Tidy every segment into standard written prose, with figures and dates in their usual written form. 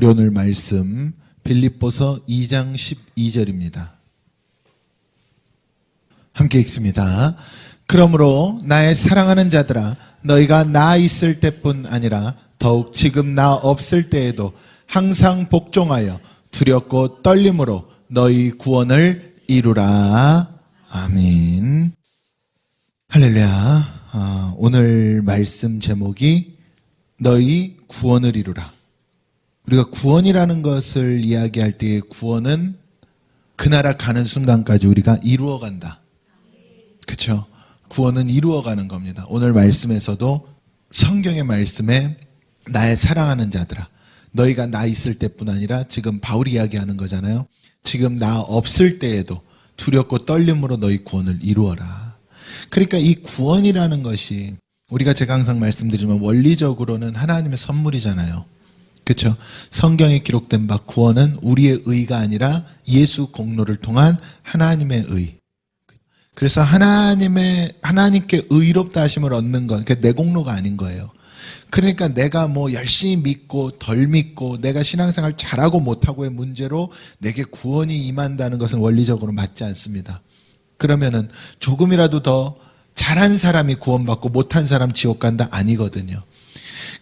우리 오늘 말씀 빌립보서 2장 12절입니다. 함께 읽습니다. 그러므로 나의 사랑하는 자들아, 너희가 나 있을 때뿐 아니라 더욱 지금 나 없을 때에도 항상 복종하여 두렵고 떨림으로 너희 구원을 이루라. 아멘. 할렐루야. 오늘 말씀 제목이 너희 구원을 이루라. 우리가 구원이라는 것을 이야기할 때의 구원은 그 나라 가는 순간까지 우리가 이루어간다. 그렇죠? 구원은 이루어가는 겁니다. 오늘 말씀에서도 성경의 말씀에 나의 사랑하는 자들아, 너희가 나 있을 때뿐 아니라 지금 바울이 이야기하는 거잖아요. 지금 나 없을 때에도 두렵고 떨림으로 너희 구원을 이루어라. 그러니까 이 구원이라는 것이 우리가 제가 항상 말씀드리면 원리적으로는 하나님의 선물이잖아요. 그렇죠? 성경에 기록된 바 구원은 우리의 의가 아니라 예수 공로를 통한 하나님의 의. 그래서 하나님께 의롭다 하심을 얻는 건 내 공로가 아닌 거예요. 그러니까 내가 뭐 열심히 믿고 덜 믿고 내가 신앙생활 잘하고 못하고의 문제로 내게 구원이 임한다는 것은 원리적으로 맞지 않습니다. 그러면은 조금이라도 더 잘한 사람이 구원받고 못한 사람 지옥 간다? 아니거든요.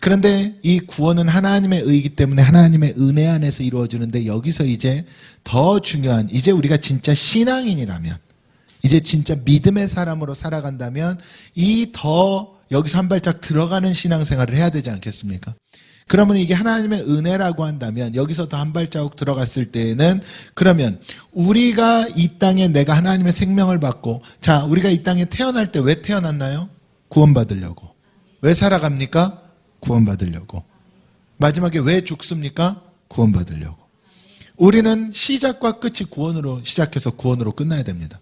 그런데 이 구원은 하나님의 의이기 때문에 하나님의 은혜 안에서 이루어지는데, 여기서 이제 더 중요한, 이제 우리가 진짜 신앙인이라면, 이제 진짜 믿음의 사람으로 살아간다면 이 더 여기서 한 발짝 들어가는 신앙생활을 해야 되지 않겠습니까? 그러면 이게 하나님의 은혜라고 한다면 여기서 더 한 발자국 들어갔을 때에는, 그러면 우리가 이 땅에 내가 하나님의 생명을 받고, 자, 우리가 이 땅에 태어날 때 왜 태어났나요? 구원받으려고. 왜 살아갑니까? 구원받으려고. 마지막에 왜 죽습니까? 구원받으려고. 우리는 시작과 끝이 구원으로 시작해서 구원으로 끝나야 됩니다.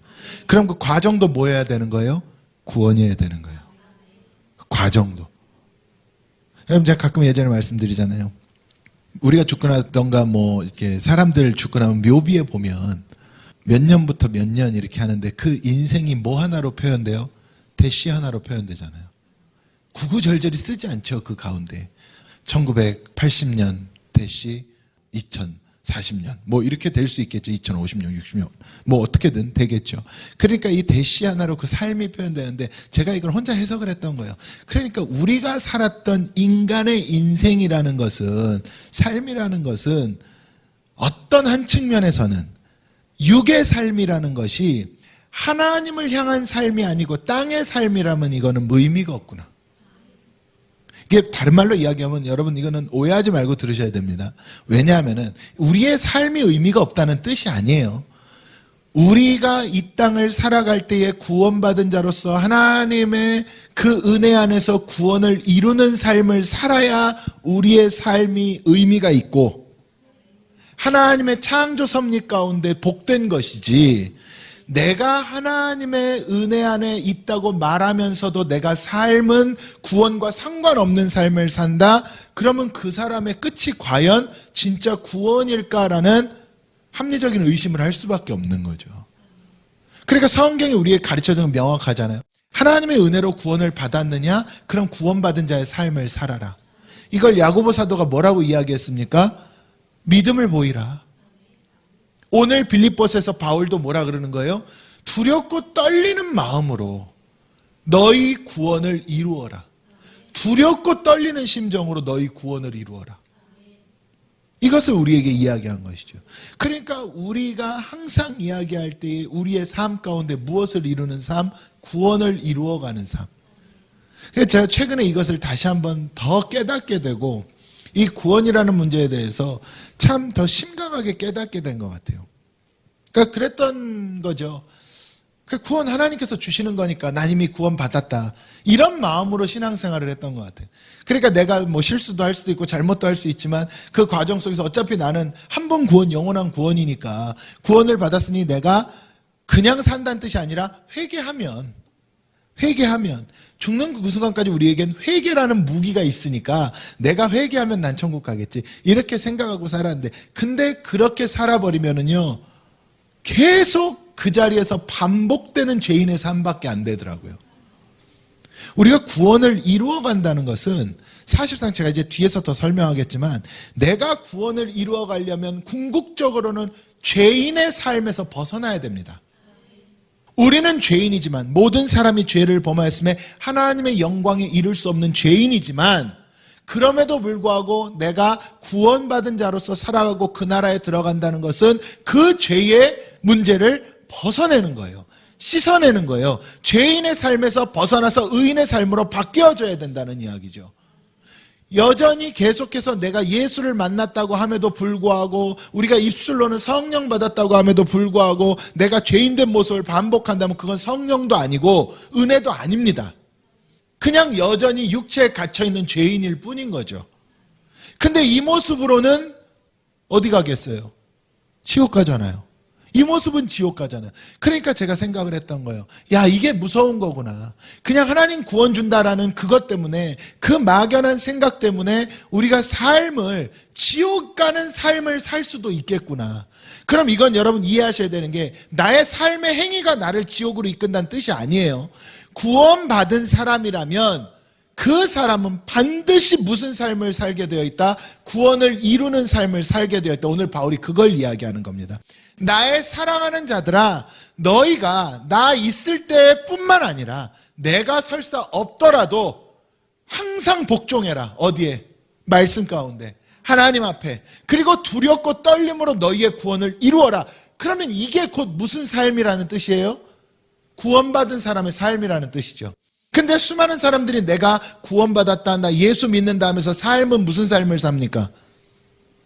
그럼 그 과정도 뭐 해야 되는 거예요? 구원이어야 되는 거예요. 과정도. 여러분, 제가 가끔 예전에 말씀드리잖아요. 우리가 죽고 나던가 뭐 이렇게 사람들 죽고 나면 묘비에 보면 몇 년부터 몇 년 이렇게 하는데 그 인생이 뭐 하나로 표현돼요? 대시 하나로 표현되잖아요. 구구절절히 쓰지 않죠. 그 가운데 1980년 대시 2040년 뭐 이렇게 될 수 있겠죠. 2050년 60년 뭐 어떻게든 되겠죠. 그러니까 이 대시 하나로 그 삶이 표현되는데, 제가 이걸 혼자 해석을 했던 거예요. 그러니까 우리가 살았던 인간의 인생이라는 것은, 삶이라는 것은 어떤 한 측면에서는 육의 삶이라는 것이 하나님을 향한 삶이 아니고 땅의 삶이라면 이거는 의미가 없구나. 이게 다른 말로 이야기하면, 여러분 이거는 오해하지 말고 들으셔야 됩니다. 왜냐하면은 우리의 삶이 의미가 없다는 뜻이 아니에요. 우리가 이 땅을 살아갈 때에 구원받은 자로서 하나님의 그 은혜 안에서 구원을 이루는 삶을 살아야 우리의 삶이 의미가 있고 하나님의 창조 섭리 가운데 복된 것이지, 내가 하나님의 은혜 안에 있다고 말하면서도 내가 삶은 구원과 상관없는 삶을 산다? 그러면 그 사람의 끝이 과연 진짜 구원일까라는 합리적인 의심을 할 수밖에 없는 거죠. 그러니까 성경이 우리에게 가르쳐주는 건 명확하잖아요. 하나님의 은혜로 구원을 받았느냐? 그럼 구원받은 자의 삶을 살아라. 이걸 야고보 사도가 뭐라고 이야기했습니까? 믿음을 보이라. 오늘 빌립보서에서 바울도 뭐라 그러는 거예요? 두렵고 떨리는 마음으로 너희 구원을 이루어라. 두렵고 떨리는 심정으로 너희 구원을 이루어라. 이것을 우리에게 이야기한 것이죠. 그러니까 우리가 항상 이야기할 때 우리의 삶 가운데 무엇을 이루는 삶? 구원을 이루어가는 삶. 그래서 제가 최근에 이것을 다시 한번 더 깨닫게 되고, 이 구원이라는 문제에 대해서 참 더 심각하게 깨닫게 된 것 같아요. 그러니까 그랬던 거죠. 구원 하나님께서 주시는 거니까 난 이미 구원 받았다, 이런 마음으로 신앙생활을 했던 것 같아요. 그러니까 내가 뭐 실수도 할 수도 있고 잘못도 할 수 있지만 그 과정 속에서 어차피 나는 한 번 구원, 영원한 구원이니까 구원을 받았으니 내가 그냥 산다는 뜻이 아니라 회개하면 죽는 그 순간까지 우리에겐 회개라는 무기가 있으니까 내가 회개하면 난 천국 가겠지, 이렇게 생각하고 살았는데, 근데 그렇게 살아버리면은요 계속 그 자리에서 반복되는 죄인의 삶밖에 안 되더라고요. 우리가 구원을 이루어간다는 것은 사실상 제가 이제 뒤에서 더 설명하겠지만 내가 구원을 이루어 가려면 궁극적으로는 죄인의 삶에서 벗어나야 됩니다. 우리는 죄인이지만 모든 사람이 죄를 범하였음에 하나님의 영광에 이를 수 없는 죄인이지만 그럼에도 불구하고 내가 구원받은 자로서 살아가고 그 나라에 들어간다는 것은 그 죄의 문제를 벗어내는 거예요. 씻어내는 거예요. 죄인의 삶에서 벗어나서 의인의 삶으로 바뀌어져야 된다는 이야기죠. 여전히 계속해서 내가 예수를 만났다고 함에도 불구하고 우리가 입술로는 성령 받았다고 함에도 불구하고 내가 죄인된 모습을 반복한다면 그건 성령도 아니고 은혜도 아닙니다. 그냥 여전히 육체에 갇혀있는 죄인일 뿐인 거죠. 근데 이 모습으로는 어디 가겠어요? 지옥 가잖아요. 이 모습은 지옥 가잖아요. 그러니까 제가 생각을 했던 거예요. 야, 이게 무서운 거구나. 그냥 하나님 구원 준다라는 그것 때문에, 그 막연한 생각 때문에 우리가 삶을, 지옥 가는 삶을 살 수도 있겠구나. 그럼 이건 여러분 이해하셔야 되는 게 나의 삶의 행위가 나를 지옥으로 이끈다는 뜻이 아니에요. 구원받은 사람이라면 그 사람은 반드시 무슨 삶을 살게 되어 있다? 구원을 이루는 삶을 살게 되어 있다. 오늘 바울이 그걸 이야기하는 겁니다. 나의 사랑하는 자들아, 너희가 나 있을 때뿐만 아니라 내가 설사 없더라도 항상 복종해라. 어디에? 말씀 가운데, 하나님 앞에. 그리고 두렵고 떨림으로 너희의 구원을 이루어라. 그러면 이게 곧 무슨 삶이라는 뜻이에요? 구원받은 사람의 삶이라는 뜻이죠. 근데 수많은 사람들이 내가 구원받았다, 나 예수 믿는다 하면서 삶은 무슨 삶을 삽니까?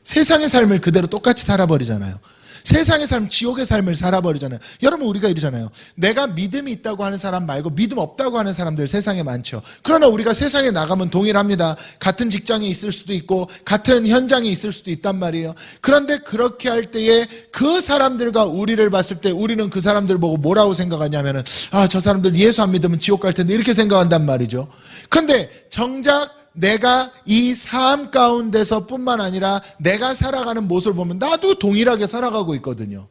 세상의 삶을 그대로 똑같이 살아버리잖아요. 세상의 삶, 지옥의 삶을 살아버리잖아요. 여러분, 우리가 이러잖아요. 내가 믿음이 있다고 하는 사람 말고 믿음 없다고 하는 사람들 세상에 많죠. 그러나 우리가 세상에 나가면 동일합니다. 같은 직장에 있을 수도 있고 같은 현장에 있을 수도 있단 말이에요. 그런데 그렇게 할 때에 그 사람들과 우리를 봤을 때 우리는 그 사람들 보고 뭐라고 생각하냐면은, 아, 저 사람들 예수 안 믿으면 지옥 갈 텐데, 이렇게 생각한단 말이죠. 근데 정작 내가 이 삶 가운데서 뿐만 아니라 내가 살아가는 모습을 보면 나도 동일하게 살아가고 있거든요.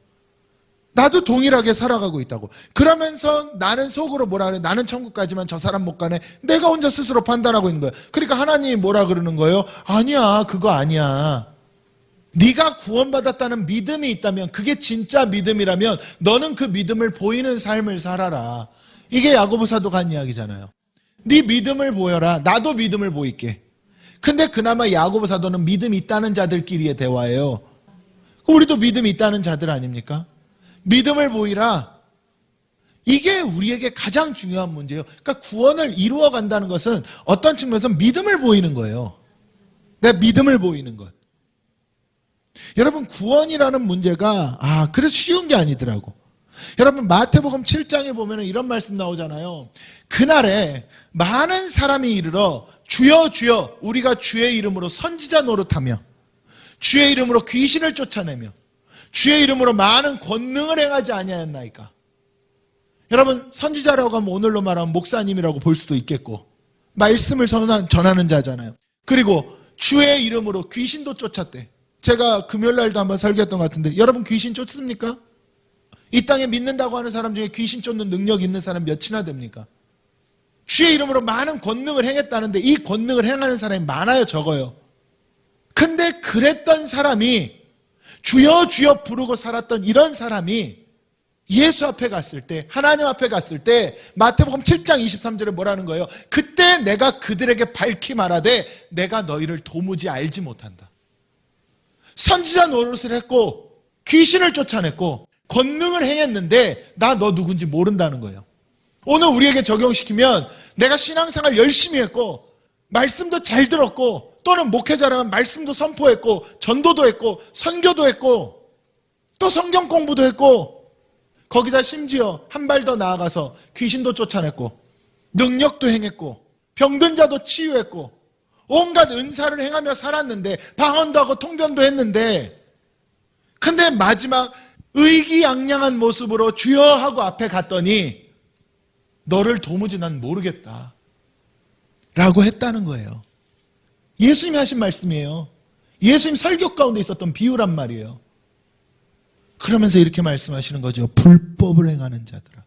나도 동일하게 살아가고 있다고. 그러면서 나는 속으로 뭐라 그래? 나는 천국 가지만 저 사람 못 가네. 내가 혼자 스스로 판단하고 있는 거예요. 그러니까 하나님이 뭐라 그러는 거예요? 아니야, 그거 아니야. 네가 구원받았다는 믿음이 있다면, 그게 진짜 믿음이라면 너는 그 믿음을 보이는 삶을 살아라. 이게 야고보 사도가 한 이야기잖아요. 네 믿음을 보여라. 나도 믿음을 보일게. 근데 그나마 야고보 사도는 믿음이 있다는 자들끼리의 대화예요. 우리도 믿음이 있다는 자들 아닙니까? 믿음을 보이라. 이게 우리에게 가장 중요한 문제예요. 그러니까 구원을 이루어 간다는 것은 어떤 측면에서 믿음을 보이는 거예요. 내 믿음을 보이는 것. 여러분, 구원이라는 문제가 그래서 쉬운 게 아니더라고. 여러분, 마태복음 7장에 보면 이런 말씀 나오잖아요. 그날에 많은 사람이 이르러 주여 주여 우리가 주의 이름으로 선지자 노릇하며 주의 이름으로 귀신을 쫓아내며 주의 이름으로 많은 권능을 행하지 아니하였나이까. 여러분, 선지자라고 하면 오늘로 말하면 목사님이라고 볼 수도 있겠고, 말씀을 전하는 자잖아요. 그리고 주의 이름으로 귀신도 쫓았대. 제가 금요일날도 한번 설교했던 것 같은데, 여러분 귀신 쫓습니까? 이 땅에 믿는다고 하는 사람 중에 귀신 쫓는 능력 있는 사람 몇이나 됩니까? 주의 이름으로 많은 권능을 행했다는데 이 권능을 행하는 사람이 많아요, 적어요? 근데 그랬던 사람이, 주여 주여 부르고 살았던 이런 사람이 예수 앞에 갔을 때, 하나님 앞에 갔을 때 마태복음 7장 23절에 뭐라는 거예요? 그때 내가 그들에게 밝히 말하되 내가 너희를 도무지 알지 못한다. 선지자 노릇을 했고 귀신을 쫓아냈고 권능을 행했는데 나 너 누군지 모른다는 거예요. 오늘 우리에게 적용시키면 내가 신앙생활 열심히 했고 말씀도 잘 들었고 또는 목회자라면 말씀도 선포했고 전도도 했고 선교도 했고 또 성경 공부도 했고 거기다 심지어 한 발 더 나아가서 귀신도 쫓아냈고 능력도 행했고 병든 자도 치유했고 온갖 은사를 행하며 살았는데 방언도 하고 통변도 했는데, 근데 마지막 의기양양한 모습으로 주여 하고 앞에 갔더니 너를 도무지 난 모르겠다 라고 했다는 거예요. 예수님이 하신 말씀이에요. 예수님 설교 가운데 있었던 비유란 말이에요. 그러면서 이렇게 말씀하시는 거죠. 불법을 행하는 자들아,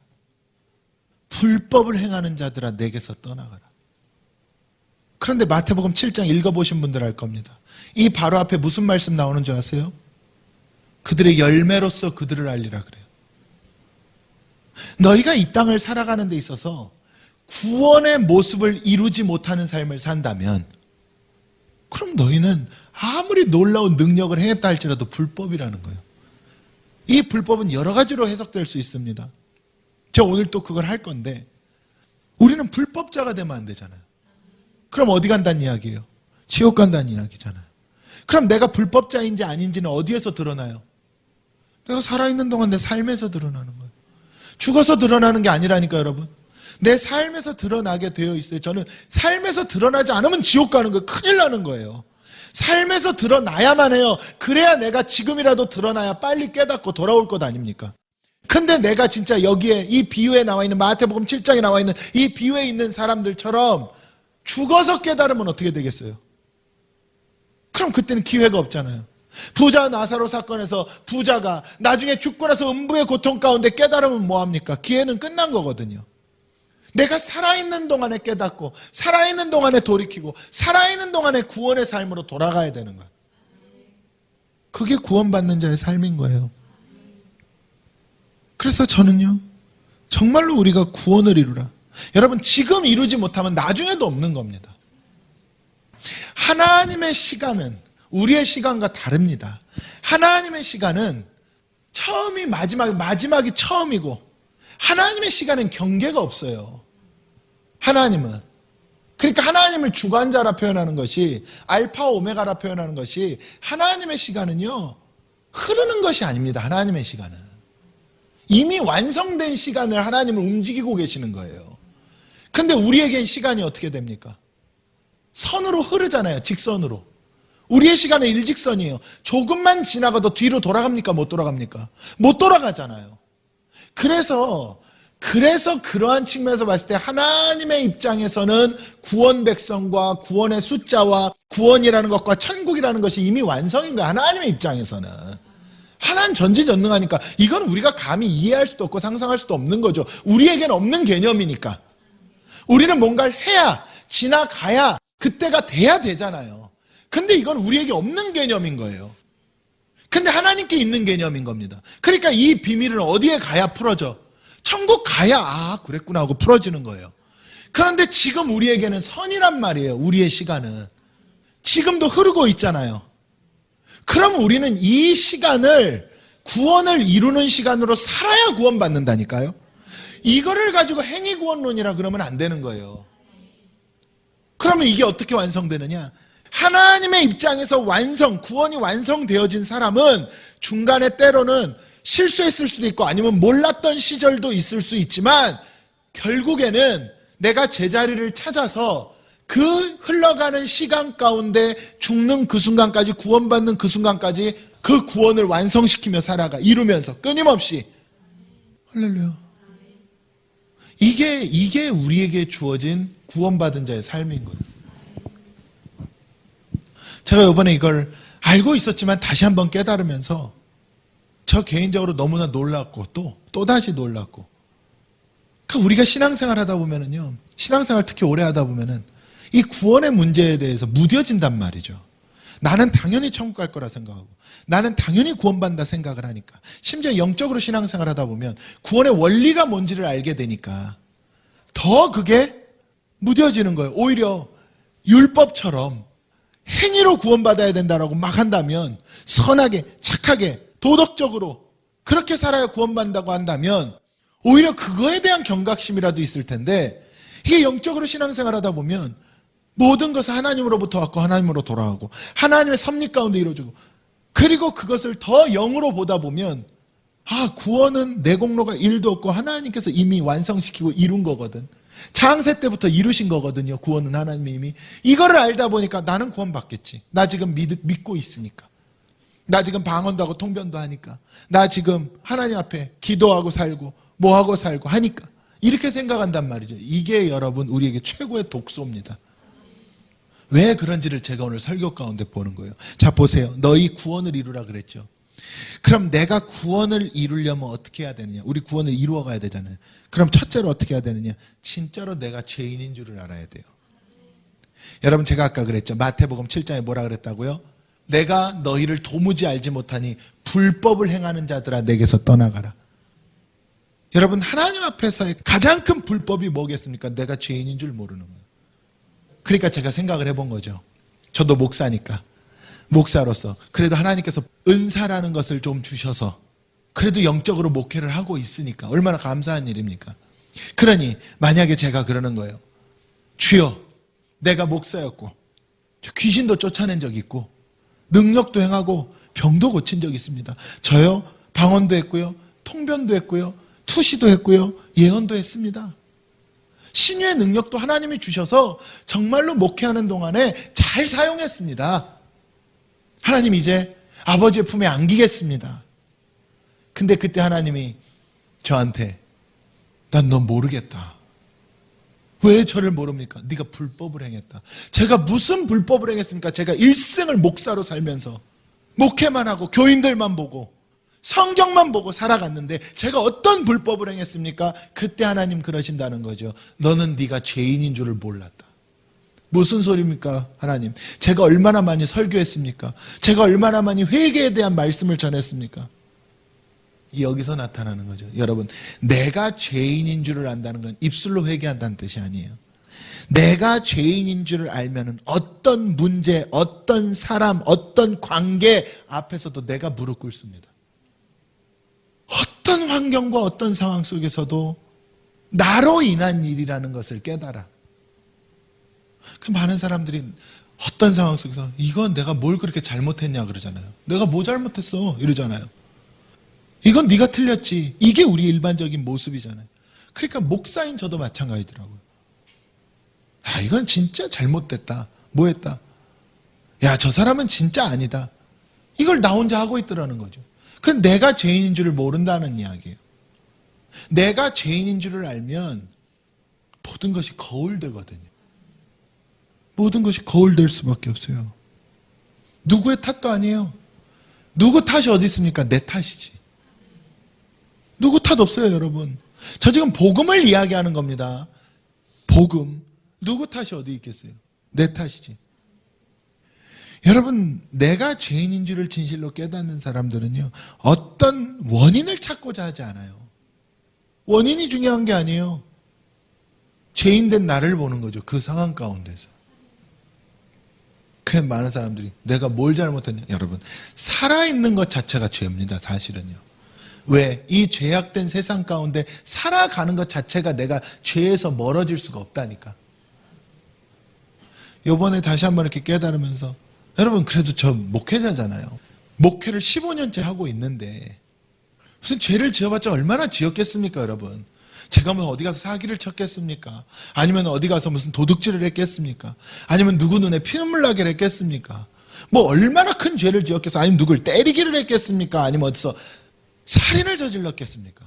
불법을 행하는 자들아, 내게서 떠나가라. 그런데 마태복음 7장 읽어보신 분들 알 겁니다. 이 바로 앞에 무슨 말씀 나오는 줄 아세요? 그들의 열매로서 그들을 알리라 그래요. 너희가 이 땅을 살아가는 데 있어서 구원의 모습을 이루지 못하는 삶을 산다면 그럼 너희는 아무리 놀라운 능력을 행했다 할지라도 불법이라는 거예요. 이 불법은 여러 가지로 해석될 수 있습니다. 제가 오늘 또 그걸 할 건데 우리는 불법자가 되면 안 되잖아요. 그럼 어디 간다는 이야기예요? 지옥 간다는 이야기잖아요. 그럼 내가 불법자인지 아닌지는 어디에서 드러나요? 내가 살아있는 동안 내 삶에서 드러나는 거예요. 죽어서 드러나는 게 아니라니까 여러분. 내 삶에서 드러나게 되어 있어요. 저는 삶에서 드러나지 않으면 지옥 가는 거예요. 큰일 나는 거예요. 삶에서 드러나야만 해요. 그래야 내가 지금이라도 드러나야 빨리 깨닫고 돌아올 것 아닙니까? 근데 내가 진짜 여기에 이 비유에 나와 있는 마태복음 7장에 나와 있는 이 비유에 있는 사람들처럼 죽어서 깨달으면 어떻게 되겠어요? 그럼 그때는 기회가 없잖아요. 부자 나사로 사건에서 부자가 나중에 죽고 나서 음부의 고통 가운데 깨달으면 뭐합니까? 기회는 끝난 거거든요. 내가 살아있는 동안에 깨닫고 살아있는 동안에 돌이키고 살아있는 동안에 구원의 삶으로 돌아가야 되는 거예요. 그게 구원받는 자의 삶인 거예요. 그래서 저는요, 정말로 우리가 구원을 이루라. 여러분, 지금 이루지 못하면 나중에도 없는 겁니다. 하나님의 시간은 우리의 시간과 다릅니다. 하나님의 시간은 처음이 마지막이 처음이고 하나님의 시간엔 경계가 없어요. 하나님은. 그러니까 하나님을 주관자라 표현하는 것이 알파 오메가라 표현하는 것이 하나님의 시간은요 흐르는 것이 아닙니다. 하나님의 시간은 이미 완성된 시간을 하나님을 움직이고 계시는 거예요. 근데 우리에겐 시간이 어떻게 됩니까? 선으로 흐르잖아요. 직선으로. 우리의 시간은 일직선이에요. 조금만 지나가도 뒤로 돌아갑니까? 못 돌아갑니까? 못 돌아가잖아요. 그래서 그러한 측면에서 봤을 때 하나님의 입장에서는 구원 백성과 구원의 숫자와 구원이라는 것과 천국이라는 것이 이미 완성인 거예요. 하나님의 입장에서는. 하나님 전지전능하니까 이건 우리가 감히 이해할 수도 없고 상상할 수도 없는 거죠. 우리에겐 없는 개념이니까. 우리는 뭔가를 해야, 지나가야, 그때가 돼야 되잖아요. 근데 이건 우리에게 없는 개념인 거예요. 근데 하나님께 있는 개념인 겁니다. 그러니까 이 비밀은 어디에 가야 풀어져? 천국 가야 그랬구나 하고 풀어지는 거예요. 그런데 지금 우리에게는 선이란 말이에요. 우리의 시간은. 지금도 흐르고 있잖아요. 그럼 우리는 이 시간을 구원을 이루는 시간으로 살아야 구원받는다니까요. 이거를 가지고 행위구원론이라 그러면 안 되는 거예요. 그러면 이게 어떻게 완성되느냐? 하나님의 입장에서 구원이 완성되어진 사람은 중간에 때로는 실수했을 수도 있고 아니면 몰랐던 시절도 있을 수 있지만 결국에는 내가 제자리를 찾아서 그 흘러가는 시간 가운데 죽는 그 순간까지 구원받는 그 순간까지 그 구원을 완성시키며 살아가 이루면서 끊임없이 할렐루야. 이게 우리에게 주어진 구원받은 자의 삶인 거예요. 제가 이번에 이걸 알고 있었지만 다시 한번 깨달으면서 저 개인적으로 너무나 놀랐고 또다시 놀랐고 그러니까 우리가 신앙생활 하다 보면은요 신앙생활 특히 오래 하다 보면은 이 구원의 문제에 대해서 무뎌진단 말이죠. 나는 당연히 천국 갈 거라 생각하고 나는 당연히 구원받는다 생각을 하니까 심지어 영적으로 신앙생활 하다 보면 구원의 원리가 뭔지를 알게 되니까 더 그게 무뎌지는 거예요. 오히려 율법처럼 행위로 구원받아야 된다라고 막 한다면 선하게 착하게 도덕적으로 그렇게 살아야 구원받는다고 한다면 오히려 그거에 대한 경각심이라도 있을 텐데 이게 영적으로 신앙생활 하다 보면 모든 것은 하나님으로부터 왔고 하나님으로 돌아가고 하나님의 섭리 가운데 이루어지고 그리고 그것을 더 영으로 보다 보면 구원은 내 공로가 1도 없고 하나님께서 이미 완성시키고 이룬 거거든. 창세 때부터 이루신 거거든요. 구원은 하나님이 이미. 이거를 알다 보니까 나는 구원받겠지. 나 지금 믿고 있으니까. 나 지금 방언도 하고 통변도 하니까. 나 지금 하나님 앞에 기도하고 살고 뭐하고 살고 하니까. 이렇게 생각한단 말이죠. 이게 여러분 우리에게 최고의 독소입니다. 왜 그런지를 제가 오늘 설교 가운데 보는 거예요. 자 보세요. 너희 구원을 이루라 그랬죠. 그럼 내가 구원을 이루려면 어떻게 해야 되느냐? 우리 구원을 이루어 가야 되잖아요. 그럼 첫째로 어떻게 해야 되느냐? 진짜로 내가 죄인인 줄을 알아야 돼요. 여러분 제가 아까 그랬죠. 마태복음 7장에 뭐라 그랬다고요? 내가 너희를 도무지 알지 못하니 불법을 행하는 자들아 내게서 떠나가라. 여러분 하나님 앞에서의 가장 큰 불법이 뭐겠습니까? 내가 죄인인 줄 모르는 거예요. 그러니까 제가 생각을 해본 거죠. 저도 목사니까. 목사로서 그래도 하나님께서 은사라는 것을 좀 주셔서 그래도 영적으로 목회를 하고 있으니까 얼마나 감사한 일입니까? 그러니 만약에 제가 그러는 거예요. 주여, 내가 목사였고 귀신도 쫓아낸 적이 있고 능력도 행하고 병도 고친 적이 있습니다. 저요 방언도 했고요, 통변도 했고요, 투시도 했고요, 예언도 했습니다. 신유의 능력도 하나님이 주셔서 정말로 목회하는 동안에 잘 사용했습니다. 하나님 이제 아버지의 품에 안기겠습니다. 근데 그때 하나님이 저한테 난 너 모르겠다. 왜 저를 모릅니까? 네가 불법을 행했다. 제가 무슨 불법을 행했습니까? 제가 일생을 목사로 살면서 목회만 하고 교인들만 보고 성경만 보고 살아갔는데 제가 어떤 불법을 행했습니까? 그때 하나님 그러신다는 거죠. 너는 네가 죄인인 줄을 몰랐다. 무슨 소리입니까? 하나님, 제가 얼마나 많이 설교했습니까? 제가 얼마나 많이 회개에 대한 말씀을 전했습니까? 여기서 나타나는 거죠. 여러분, 내가 죄인인 줄을 안다는 건 입술로 회개한다는 뜻이 아니에요. 내가 죄인인 줄을 알면은 어떤 문제, 어떤 사람, 어떤 관계 앞에서도 내가 무릎 꿇습니다. 어떤 환경과 어떤 상황 속에서도 나로 인한 일이라는 것을 깨달아. 그 많은 사람들이 어떤 상황 속에서 이건 내가 뭘 그렇게 잘못했냐 그러잖아요. 내가 뭐 잘못했어 이러잖아요. 이건 네가 틀렸지. 이게 우리 일반적인 모습이잖아요. 그러니까 목사인 저도 마찬가지더라고요. 아, 이건 진짜 잘못됐다. 뭐 했다. 야, 저 사람은 진짜 아니다. 이걸 나 혼자 하고 있더라는 거죠. 그건 내가 죄인인 줄을 모른다는 이야기예요. 내가 죄인인 줄을 알면 모든 것이 거울되거든요. 모든 것이 거울될 수밖에 없어요. 누구의 탓도 아니에요. 누구 탓이 어디 있습니까? 내 탓이지. 누구 탓 없어요, 여러분. 저 지금 복음을 이야기하는 겁니다. 복음. 누구 탓이 어디 있겠어요? 내 탓이지. 여러분, 내가 죄인인 줄을 진실로 깨닫는 사람들은요, 어떤 원인을 찾고자 하지 않아요. 원인이 중요한 게 아니에요. 죄인된 나를 보는 거죠. 그 상황 가운데서. 그 많은 사람들이 내가 뭘 잘못했냐. 여러분, 살아있는 것 자체가 죄입니다. 사실은요. 왜? 이 죄악된 세상 가운데 살아가는 것 자체가 내가 죄에서 멀어질 수가 없다니까. 요번에 다시 한번 이렇게 깨달으면서 여러분, 그래도 저 목회자잖아요. 목회를 15년째 하고 있는데 무슨 죄를 지어봤자 얼마나 지었겠습니까, 여러분? 제가 뭐 어디 가서 사기를 쳤겠습니까? 아니면 어디 가서 무슨 도둑질을 했겠습니까? 아니면 누구 눈에 피눈물 나게 했겠습니까? 뭐 얼마나 큰 죄를 지었겠어? 아니면 누굴 때리기를 했겠습니까? 아니면 어디서 살인을 저질렀겠습니까?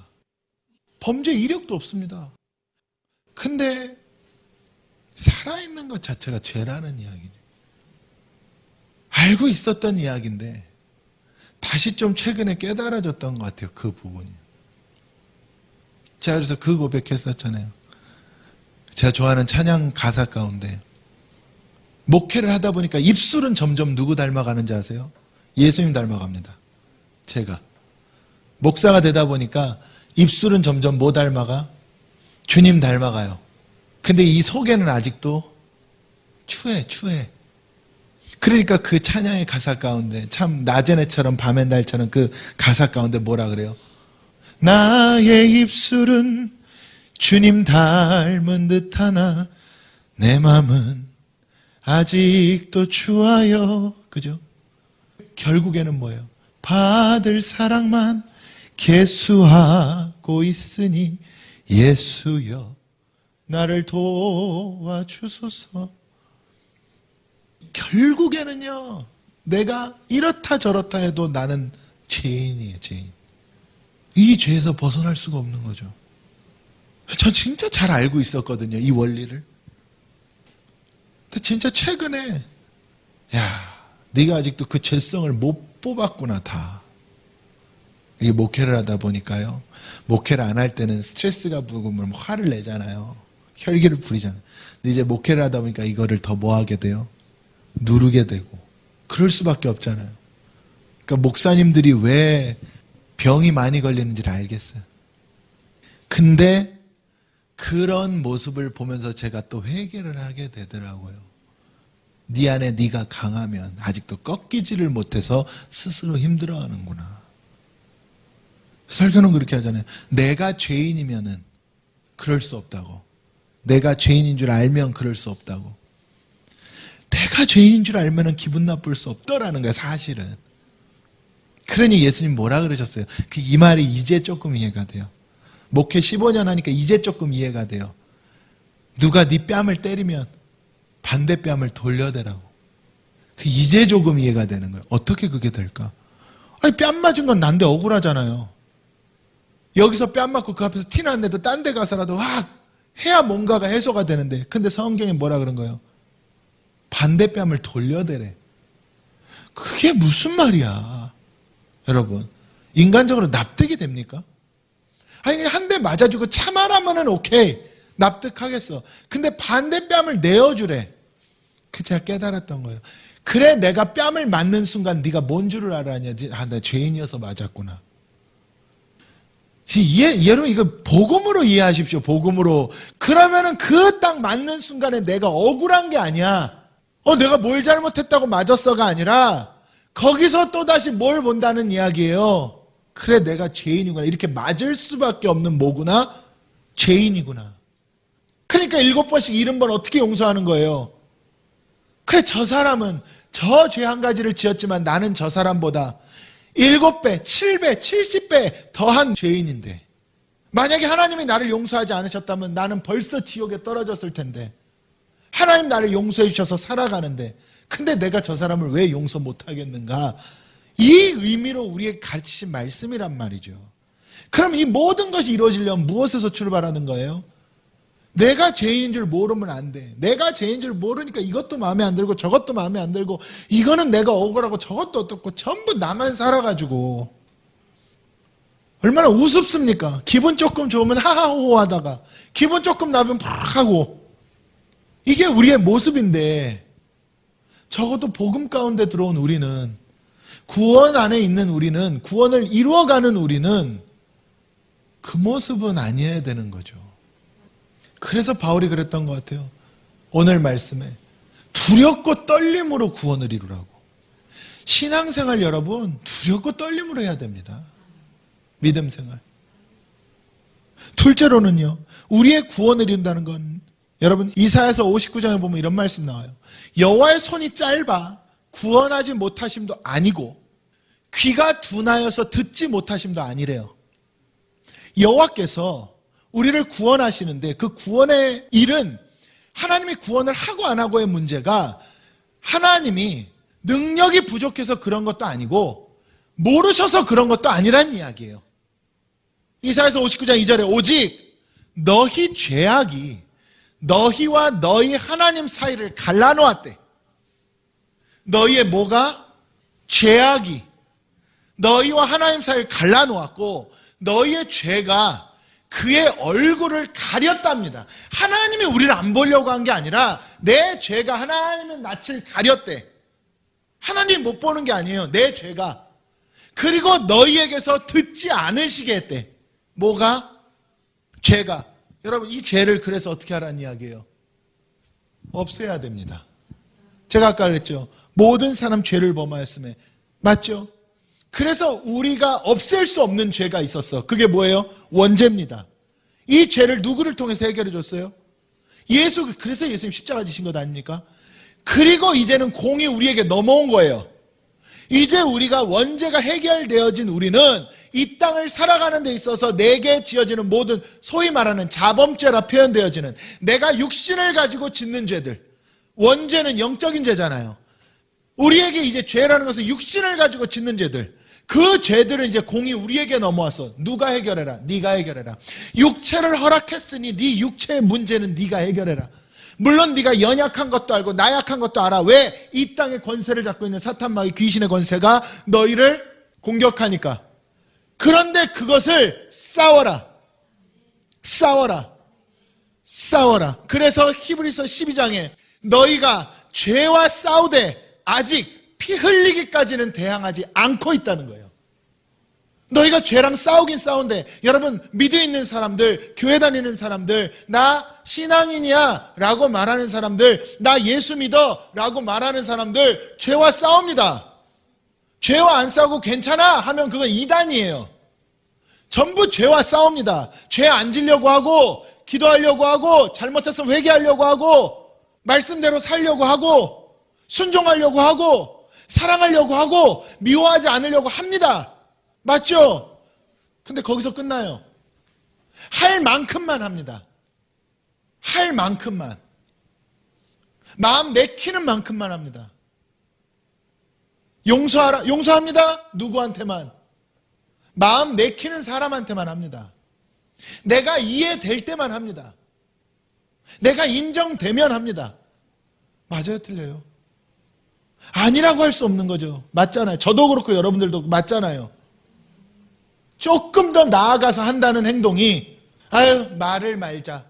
범죄 이력도 없습니다. 근데 살아있는 것 자체가 죄라는 이야기죠. 알고 있었던 이야기인데 다시 좀 최근에 깨달아졌던 것 같아요. 그 부분이. 제가 그래서 그 고백했었잖아요. 제가 좋아하는 찬양 가사 가운데 목회를 하다 보니까 입술은 점점 누구 닮아가는지 아세요? 예수님 닮아갑니다. 제가 목사가 되다 보니까 입술은 점점 뭐 닮아가? 주님 닮아가요. 근데 이 속에는 아직도 추해. 그러니까 그 찬양의 가사 가운데 참 낮의 해처럼 밤의 달처럼 그 가사 가운데 뭐라 그래요? 나의 입술은 주님 닮은 듯하나 내 맘은 아직도 추하여. 그죠? 결국에는 뭐예요? 받을 사랑만 계수하고 있으니 예수여 나를 도와주소서. 결국에는요, 내가 이렇다 저렇다 해도 나는 죄인이에요, 죄인. 이 죄에서 벗어날 수가 없는 거죠. 저 진짜 잘 알고 있었거든요, 이 원리를. 근데 진짜 최근에 야, 네가 아직도 그 죄성을 못 뽑았구나. 다 이게 목회를 하다 보니까요, 목회를 안 할 때는 스트레스가 부으면 화를 내잖아요. 혈기를 부리잖아요. 근데 이제 목회를 하다 보니까 이거를 더 뭐 하게 돼요? 누르게 되고. 그럴 수밖에 없잖아요. 그러니까 목사님들이 왜 병이 많이 걸리는지를 알겠어요. 근데 그런 모습을 보면서 제가 또 회개를 하게 되더라고요. 네 안에 네가 강하면 아직도 꺾이지를 못해서 스스로 힘들어하는구나. 설교는 그렇게 하잖아요. 내가 죄인이면은 그럴 수 없다고. 내가 죄인인 줄 알면 그럴 수 없다고. 내가 죄인인 줄 알면은 기분 나쁠 수 없더라는 거예요, 사실은. 그러니 예수님 뭐라 그러셨어요? 이 말이 이제 조금 이해가 돼요. 목회 15년 하니까 이제 조금 이해가 돼요. 누가 네 뺨을 때리면 반대 뺨을 돌려대라고. 이제 조금 이해가 되는 거예요. 어떻게 그게 될까? 아니, 뺨 맞은 건 난데 억울하잖아요. 여기서 뺨 맞고 그 앞에서 티 났는데도 딴 데 가서라도 해야 뭔가가 해소가 되는데, 근데 성경에 뭐라 그런 거예요? 반대 뺨을 돌려대래. 그게 무슨 말이야? 여러분, 인간적으로 납득이 됩니까? 아니, 한 대 맞아주고 참아라면은 오케이, 납득하겠어. 근데 반대 뺨을 내어주래. 그 제가 깨달았던 거예요. 그래, 내가 뺨을 맞는 순간 네가 뭔 줄을 알았냐? 나 죄인이어서 맞았구나. 여러분, 이거 복음으로 이해하십시오. 복음으로. 그러면은 그 딱 맞는 순간에 내가 억울한 게 아니야. 내가 뭘 잘못했다고 맞았어가 아니라 거기서 또다시 뭘 본다는 이야기예요. 그래, 내가 죄인이구나. 이렇게 맞을 수밖에 없는 뭐구나? 죄인이구나. 그러니까 7번씩 70번 어떻게 용서하는 거예요? 그래, 저 사람은 저 죄 한 가지를 지었지만 나는 저 사람보다 7배, 7배, 70배 더한 죄인인데, 만약에 하나님이 나를 용서하지 않으셨다면 나는 벌써 지옥에 떨어졌을 텐데, 하나님 나를 용서해 주셔서 살아가는데, 근데 내가 저 사람을 왜 용서 못하겠는가? 이 의미로 우리에게 가르치신 말씀이란 말이죠. 그럼 이 모든 것이 이루어지려면 무엇에서 출발하는 거예요? 내가 죄인인 줄 모르면 안 돼. 내가 죄인인 줄 모르니까 이것도 마음에 안 들고 저것도 마음에 안 들고, 이거는 내가 억울하고 저것도 어떻고 전부 나만 살아가지고 얼마나 우습습니까? 기분 조금 좋으면 하하호호 하다가 기분 조금 나면 팍 하고, 이게 우리의 모습인데, 적어도 복음 가운데 들어온 우리는, 구원 안에 있는 우리는, 구원을 이루어가는 우리는 그 모습은 아니어야 되는 거죠. 그래서 바울이 그랬던 것 같아요. 오늘 말씀에 두렵고 떨림으로 구원을 이루라고. 신앙생활 여러분, 두렵고 떨림으로 해야 됩니다. 믿음 생활. 둘째로는요, 우리의 구원을 이룬다는 건, 여러분 이사야서 59장에 보면 이런 말씀 나와요. 여호와의 손이 짧아 구원하지 못하심도 아니고 귀가 둔하여서 듣지 못하심도 아니래요. 여호와께서 우리를 구원하시는데 그 구원의 일은 하나님이 구원을 하고 안 하고의 문제가 하나님이 능력이 부족해서 그런 것도 아니고 모르셔서 그런 것도 아니란 이야기예요. 이사야서 59장 2절에 오직 너희 죄악이 너희와 너희 하나님 사이를 갈라놓았대. 너희의 뭐가? 죄악이 너희와 하나님 사이를 갈라놓았고 너희의 죄가 그의 얼굴을 가렸답니다. 하나님이 우리를 안 보려고 한 게 아니라 내 죄가 하나님의 낯을 가렸대. 하나님 못 보는 게 아니에요. 내 죄가. 그리고 너희에게서 듣지 않으시게 했대. 뭐가? 죄가. 여러분, 이 죄를 그래서 어떻게 하라는 이야기예요? 없애야 됩니다. 제가 아까 그랬죠. 모든 사람 죄를 범하였음에. 맞죠? 그래서 우리가 없앨 수 없는 죄가 있었어. 그게 뭐예요? 원죄입니다. 이 죄를 누구를 통해서 해결해 줬어요? 예수. 그래서 예수님 십자가 지신 것 아닙니까? 그리고 이제는 공이 우리에게 넘어온 거예요. 이제 우리가 원죄가 해결되어진 우리는 이 땅을 살아가는 데 있어서 내게 지어지는 모든 소위 말하는 자범죄라 표현되어지는 내가 육신을 가지고 짓는 죄들, 원죄는 영적인 죄잖아요. 우리에게 이제 죄라는 것은 육신을 가지고 짓는 죄들, 그 죄들은 이제 공이 우리에게 넘어와서 누가 해결해라? 네가 해결해라. 육체를 허락했으니 네 육체의 문제는 네가 해결해라. 물론 네가 연약한 것도 알고 나약한 것도 알아. 왜? 이 땅의 권세를 잡고 있는 사탄 마귀 귀신의 권세가 너희를 공격하니까. 그런데 그것을 싸워라. 싸워라. 싸워라. 그래서 히브리서 12장에 너희가 죄와 싸우되 아직 피 흘리기까지는 대항하지 않고 있다는 거예요. 너희가 죄랑 싸우긴 싸운데, 여러분 믿음 있는 사람들, 교회 다니는 사람들, 나 신앙인이야 라고 말하는 사람들, 나 예수 믿어 라고 말하는 사람들 죄와 싸웁니다. 죄와 안 싸우고 괜찮아 하면 그건 이단이에요. 전부 죄와 싸웁니다. 죄 안 지려고 하고, 기도하려고 하고, 잘못했으면 회개하려고 하고, 말씀대로 살려고 하고, 순종하려고 하고, 사랑하려고 하고, 미워하지 않으려고 합니다. 맞죠? 근데 거기서 끝나요. 할 만큼만 합니다. 할 만큼만. 마음 내키는 만큼만 합니다. 용서하라. 용서합니다. 누구한테만? 마음 내키는 사람한테만 합니다. 내가 이해될 때만 합니다. 내가 인정되면 합니다. 맞아요, 틀려요? 아니라고 할 수 없는 거죠. 맞잖아요. 저도 그렇고 여러분들도 맞잖아요. 조금 더 나아가서 한다는 행동이 아유 말을 말자,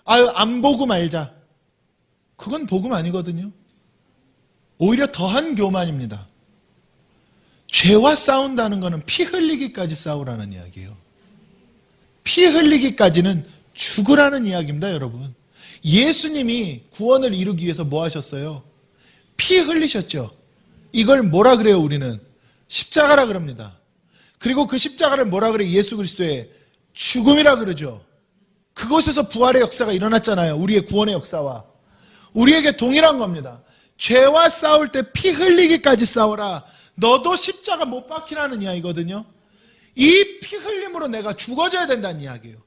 아유 안 보고 말자, 그건 복음 아니거든요. 오히려 더한 교만입니다. 죄와 싸운다는 것은 피 흘리기까지 싸우라는 이야기예요. 피 흘리기까지는 죽으라는 이야기입니다. 여러분, 예수님이 구원을 이루기 위해서 뭐 하셨어요? 피 흘리셨죠. 이걸 뭐라 그래요? 우리는 십자가라 그럽니다. 그리고 그 십자가를 뭐라 그래요? 예수 그리스도의 죽음이라 그러죠. 그곳에서 부활의 역사가 일어났잖아요. 우리의 구원의 역사와 우리에게 동일한 겁니다. 죄와 싸울 때 피 흘리기까지 싸워라. 너도 십자가 못 박히라는 이야기거든요. 이 피 흘림으로 내가 죽어져야 된다는 이야기예요.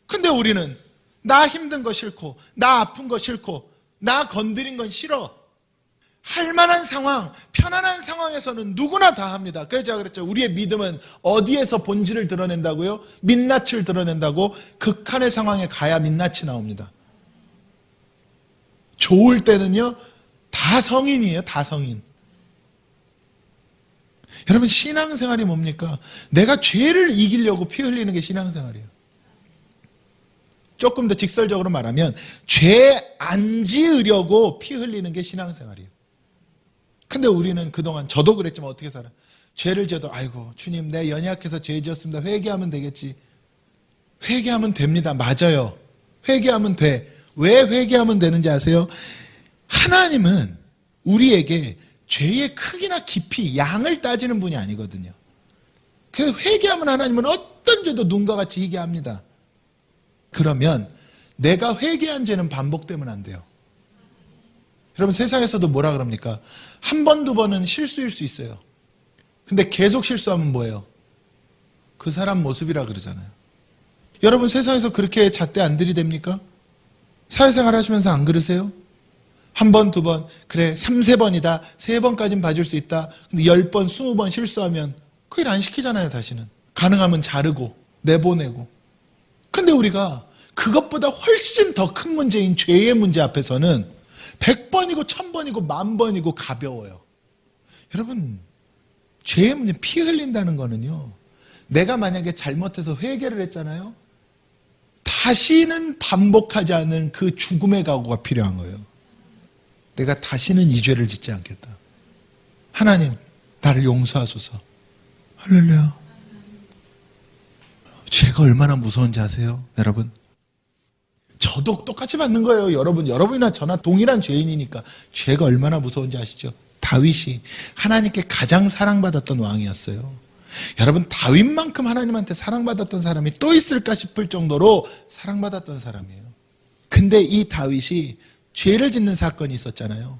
근데 우리는 나 힘든 거 싫고, 나 아픈 거 싫고, 나 건드린 건 싫어. 할 만한 상황, 편안한 상황에서는 누구나 다 합니다. 그래서 제가 그랬죠. 우리의 믿음은 어디에서 본질을 드러낸다고요? 민낯을 드러낸다고. 극한의 상황에 가야 민낯이 나옵니다. 좋을 때는요, 다 성인이에요. 다 성인. 여러분, 신앙생활이 뭡니까? 내가 죄를 이기려고 피 흘리는 게 신앙생활이에요. 조금 더 직설적으로 말하면 죄 안 지으려고 피 흘리는 게 신앙생활이에요. 근데 우리는 그동안, 저도 그랬지만 어떻게 살아? 죄를 지어도 아이고 주님 내 연약해서 죄 지었습니다. 회개하면 되겠지. 회개하면 됩니다. 맞아요. 회개하면 돼. 왜 회개하면 되는지 아세요? 하나님은 우리에게 죄의 크기나 깊이, 양을 따지는 분이 아니거든요. 그래서 회개하면 하나님은 어떤 죄도 눈과 같이 희게 합니다. 그러면 내가 회개한 죄는 반복되면 안 돼요. 여러분, 세상에서도 뭐라 그럽니까? 한 번, 두 번은 실수일 수 있어요. 근데 계속 실수하면 뭐예요? 그 사람 모습이라 그러잖아요. 여러분, 세상에서 그렇게 잣대 안 들이댑니까? 사회생활 하시면서 안 그러세요? 한 번, 두 번, 그래 3, 4번이다. 3번까지는 봐줄 수 있다. 근데 10번, 20번 실수하면 그 일 안 시키잖아요. 다시는. 가능하면 자르고 내보내고. 근데 우리가 그것보다 훨씬 더 큰 문제인 죄의 문제 앞에서는 100번이고 1000번이고 10,000번이고 가벼워요. 여러분, 죄의 문제, 피 흘린다는 거는요, 내가 만약에 잘못해서 회개를 했잖아요, 다시는 반복하지 않는 그 죽음의 각오가 필요한 거예요. 내가 다시는 이 죄를 짓지 않겠다. 하나님, 나를 용서하소서. 할렐루야. 죄가 얼마나 무서운지 아세요? 여러분, 저도 똑같이 받는 거예요. 여러분이나 저나 동일한 죄인이니까 죄가 얼마나 무서운지 아시죠? 다윗이 하나님께 가장 사랑받았던 왕이었어요. 여러분, 다윗만큼 하나님한테 사랑받았던 사람이 또 있을까 싶을 정도로 사랑받았던 사람이에요. 근데 이 다윗이 죄를 짓는 사건이 있었잖아요.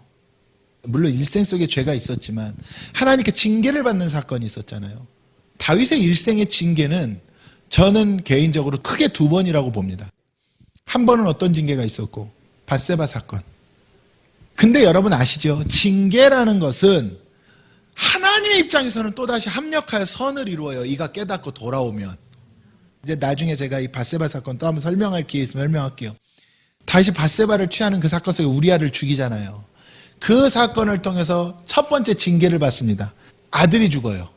물론 일생 속에 죄가 있었지만 하나님께 징계를 받는 사건이 있었잖아요. 다윗의 일생의 징계는 저는 개인적으로 크게 2번이라고 봅니다. 한 번은 어떤 징계가 있었고, 밧세바 사건. 근데 여러분 아시죠? 징계라는 것은 하나님의 입장에서는 또다시 합력하여 선을 이루어요. 이가 깨닫고 돌아오면. 이제 나중에 제가 이 밧세바 사건 또 한번 설명할 기회 있으면 설명할게요. 다시 밧세바를 취하는 그 사건 속에 우리아를 죽이잖아요. 그 사건을 통해서 첫 번째 징계를 받습니다. 아들이 죽어요.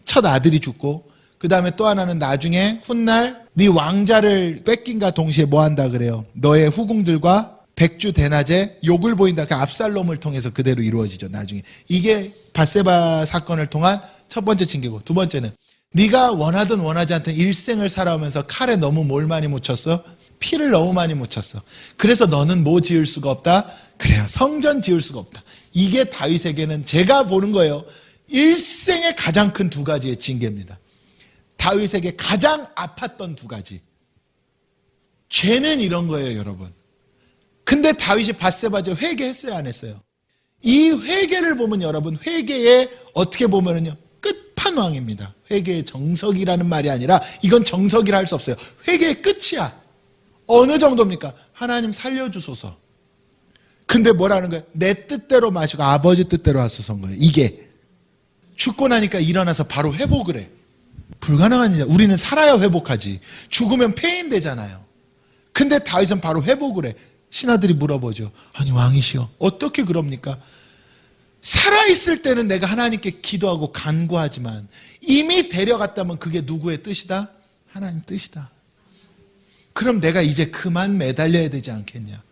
첫 아들이 죽고, 그 그 다음에 또 하나는 나중에 훗날 네 왕자를 뺏긴과 동시에 뭐 한다 그래요? 너의 후궁들과 백주 대낮에 욕을 보인다. 그 압살롬을 통해서 그대로 이루어지죠. 나중에. 이게 밧세바 사건을 통한 첫 번째 징계고, 두 번째는 네가 원하든 원하지 않든 일생을 살아오면서 칼에 너무 뭘 많이 묻혔어? 피를 너무 많이 묻혔어. 그래서 너는 뭐 지을 수가 없다? 그래요. 성전 지을 수가 없다. 이게 다윗에게는 제가 보는 거예요. 일생의 가장 큰 두 가지의 징계입니다. 다윗에게 가장 아팠던 두 가지. 죄는 이런 거예요, 여러분. 근데 다윗이 밧세바제 회개했어요, 안 했어요? 이 회개를 보면 여러분, 회개의 어떻게 보면은요, 끝판왕입니다. 회개의 정석이라는 말이 아니라 이건 정석이라 할 수 없어요. 회개의 끝이야. 어느 정도입니까? 하나님 살려주소서. 근데 뭐라는 거예요? 내 뜻대로 마시고 아버지 뜻대로 하소서인 거예요. 이게 죽고 나니까 일어나서 바로 회복을 해. 불가능한 일이야. 우리는 살아야 회복하지. 죽으면 폐인되잖아요. 근데 다윗은 바로 회복을 해. 신하들이 물어보죠. 아니 왕이시여 어떻게 그럽니까? 살아있을 때는 내가 하나님께 기도하고 간구하지만 이미 데려갔다면 그게 누구의 뜻이다? 하나님 뜻이다. 그럼 내가 이제 그만 매달려야 되지 않겠냐?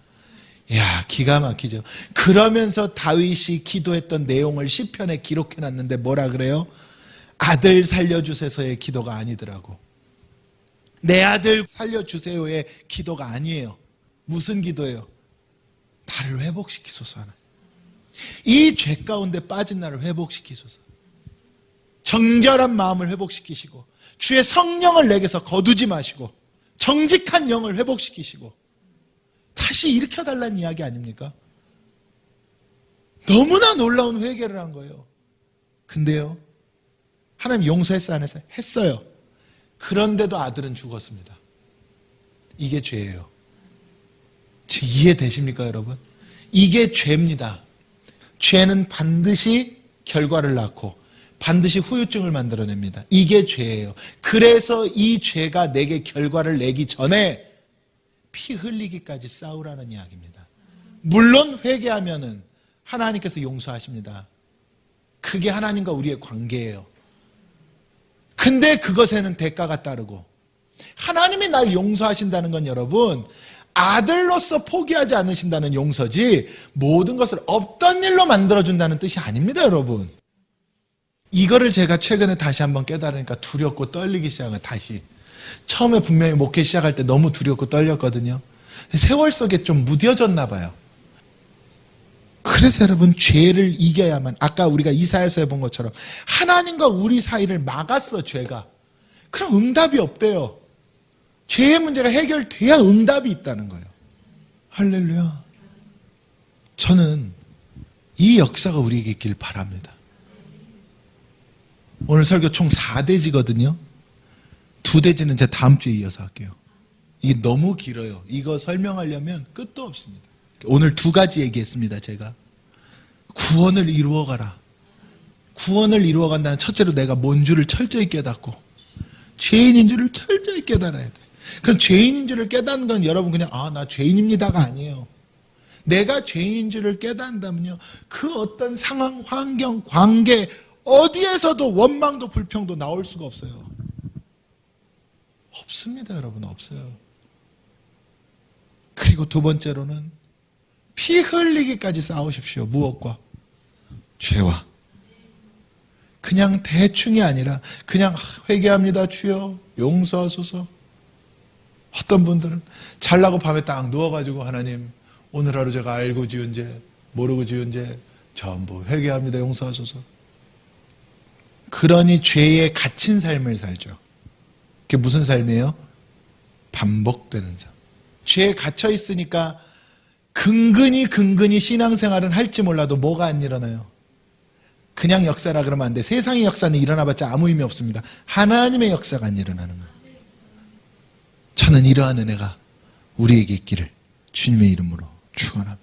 이야, 기가 막히죠. 그러면서 다윗이 기도했던 내용을 시편에 기록해놨는데 뭐라 그래요? 아들 살려주세서의 기도가 아니더라고. 내 아들 살려주세요의 기도가 아니에요. 무슨 기도예요? 나를 회복시키소서 하나. 이 죄 가운데 빠진 나를 회복시키소서. 정결한 마음을 회복시키시고 주의 성령을 내게서 거두지 마시고 정직한 영을 회복시키시고 다시 일으켜달라는 이야기 아닙니까? 너무나 놀라운 회개를 한 거예요. 근데요, 하나님 용서했어요, 안 했어요? 했어요. 그런데도 아들은 죽었습니다. 이게 죄예요. 지금 이해되십니까, 여러분? 이게 죄입니다. 죄는 반드시 결과를 낳고 반드시 후유증을 만들어냅니다. 이게 죄예요. 그래서 이 죄가 내게 결과를 내기 전에 피 흘리기까지 싸우라는 이야기입니다. 물론 회개하면은 하나님께서 용서하십니다. 그게 하나님과 우리의 관계예요. 근데 그것에는 대가가 따르고 하나님이 날 용서하신다는 건 여러분 아들로서 포기하지 않으신다는 용서지 모든 것을 없던 일로 만들어준다는 뜻이 아닙니다, 여러분. 이거를 제가 최근에 다시 한번 깨달으니까 두렵고 떨리기 시작한 거예요, 다시. 처음에 분명히 목회 시작할 때 너무 두렵고 떨렸거든요. 세월 속에 좀 무뎌졌나 봐요. 그래서 여러분 죄를 이겨야만, 아까 우리가 이사야서에 본 것처럼 하나님과 우리 사이를 막았어, 죄가. 그럼 응답이 없대요. 죄의 문제가 해결돼야 응답이 있다는 거예요. 할렐루야. 저는 이 역사가 우리에게 있길 바랍니다. 오늘 설교 총 4대지거든요. 2대지는 제가 다음 주에 이어서 할게요. 이게 너무 길어요. 이거 설명하려면 끝도 없습니다. 오늘 2가지 얘기했습니다, 제가. 구원을 이루어가라. 구원을 이루어간다는 첫째로 내가 뭔 줄을 철저히 깨닫고 죄인인 줄을 철저히 깨달아야 돼. 그럼 죄인인 줄을 깨닫는 건 여러분 그냥 나 죄인입니다가 아니에요. 내가 죄인인 줄을 깨닫는다면요, 그 어떤 상황, 환경, 관계 어디에서도 원망도 불평도 나올 수가 없어요. 없습니다, 여러분. 없어요. 그리고 2번째로는 피 흘리기까지 싸우십시오. 무엇과? 죄와. 그냥 대충이 아니라 그냥 회개합니다, 주여 용서하소서. 어떤 분들은 잘나고 밤에 딱 누워가지고 하나님 오늘 하루 제가 알고 지은 죄 모르고 지은 죄 전부 회개합니다, 용서하소서. 그러니 죄에 갇힌 삶을 살죠. 그게 무슨 삶이에요? 반복되는 삶. 죄에 갇혀 있으니까 근근히 신앙생활은 할지 몰라도 뭐가 안 일어나요? 그냥 역사라 그러면 안 돼. 세상의 역사는 일어나봤자 아무 의미 없습니다. 하나님의 역사가 안 일어나는 거예요. 저는 이러한 은혜가 우리에게 있기를 주님의 이름으로 축원합니다.